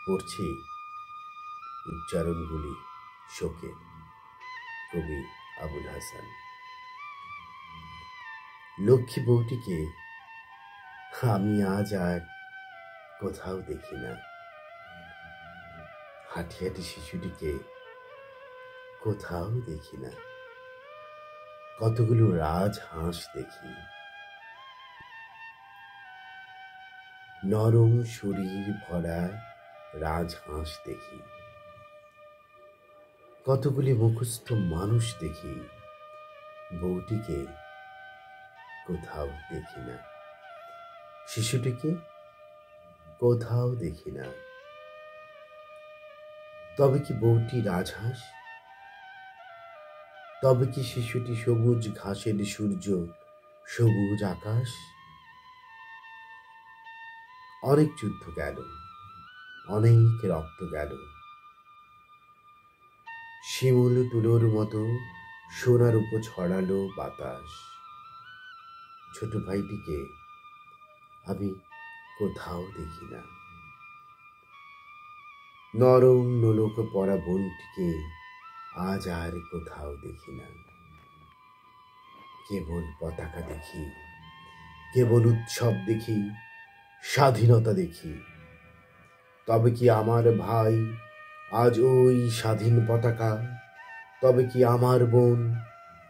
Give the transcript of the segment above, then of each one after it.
পড়ছি উচ্চারণগুলি শোকে। কবি আবুল হাসান। লক্ষ্মী বউটিকে আমি আজ আর কোথাও দেখি না। হাঁটি হাঁটি শিশুটিকে কোথাও দেখি না। কতগুলো রাজহাঁস দেখি, নরম শরীর ভরা রাজহাঁস দেখি। কতগুলি মুখস্থ মানুষ দেখি, বউটিকে কোথাও দেখি না। শিশুটিকে কোথাও দেখি না। তবে কি বউটি রাজহাঁস? তবে কি শিশুটি সবুজ ঘাসের সূর্য, সবুজ আকাশ? অনেক যুদ্ধ গেল, অনেক রক্ত গেল। শিমুল তুলোর মতো সোনার উপর ছড়ালো বাতাস। ছোট ভাইটিকে আমি কোথাও দেখি না। নরম নোলক পরা বোনটিকে আজ আর কোথাও দেখি না। কেবল পতাকা দেখি, কেবল উৎসব দেখি, স্বাধীনতা দেখি। তবে কি আমার ভাই আজ ওই স্বাধীন পতাকা? তবে কি আমার বোন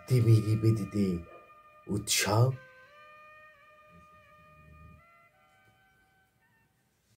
তিমিরি বেদিতে উৎসব?